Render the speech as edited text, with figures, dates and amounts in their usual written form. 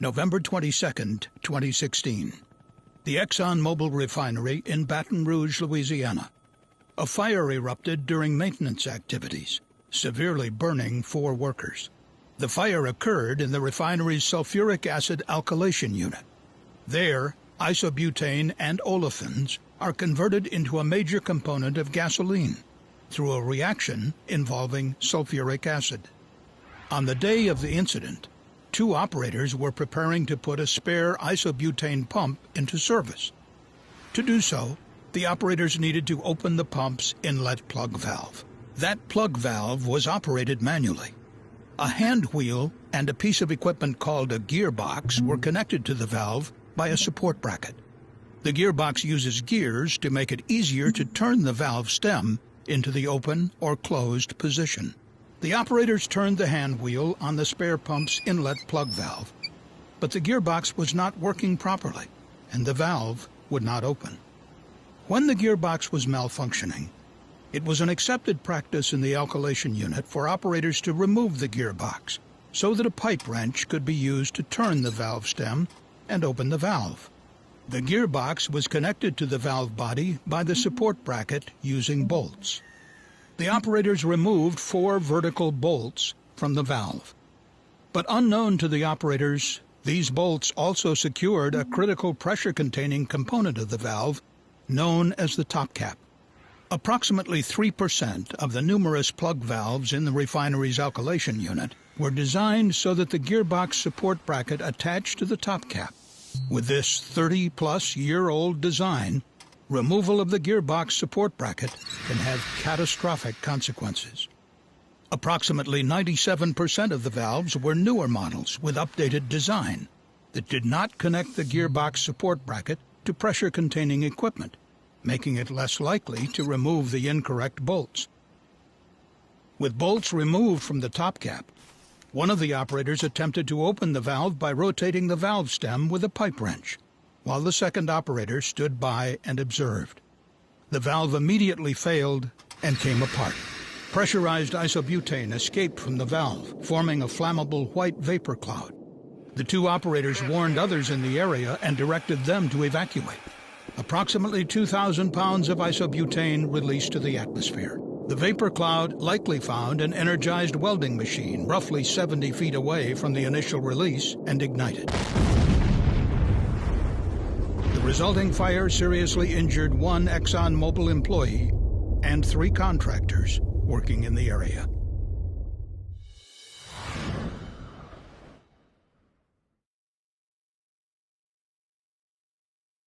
November 22, 2016. The ExxonMobil refinery in Baton Rouge, Louisiana. A fire erupted during maintenance activities, severely burning 4 workers. The fire occurred in the refinery's sulfuric acid alkylation unit. There, isobutane and olefins are converted into a major component of gasoline through a reaction involving sulfuric acid. On the day of the incident, 2 operators were preparing to put a spare isobutane pump into service. To do so, the operators needed to open the pump's inlet plug valve. That plug valve was operated manually. A hand wheel and a piece of equipment called a gearbox were connected to the valve by a support bracket. The gearbox uses gears to make it easier to turn the valve stem into the open or closed position. The operators turned the hand wheel on the spare pump's inlet plug valve, but the gearbox was not working properly, and the valve would not open. When the gearbox was malfunctioning, it was an accepted practice in the alkylation unit for operators to remove the gearbox so that a pipe wrench could be used to turn the valve stem and open the valve. The gearbox was connected to the valve body by the support bracket using bolts. The operators removed 4 vertical bolts from the valve. But unknown to the operators, these bolts also secured a critical pressure-containing component of the valve known as the top cap. Approximately 3% of the numerous plug valves in the refinery's alkylation unit were designed so that the gearbox support bracket attached to the top cap. With this 30-plus-year-old design, removal of the gearbox support bracket can have catastrophic consequences. Approximately 97% of the valves were newer models with updated design that did not connect the gearbox support bracket to pressure-containing equipment, making it less likely to remove the incorrect bolts. With bolts removed from the top cap, one of the operators attempted to open the valve by rotating the valve stem with a pipe wrench, while the second operator stood by and observed. The valve immediately failed and came apart. Pressurized isobutane escaped from the valve, forming a flammable white vapor cloud. The 2 operators warned others in the area and directed them to evacuate. Approximately 2,000 pounds of isobutane released to the atmosphere. The vapor cloud likely found an energized welding machine roughly 70 feet away from the initial release and ignited. The resulting fire seriously injured 1 ExxonMobil employee and 3 contractors working in the area.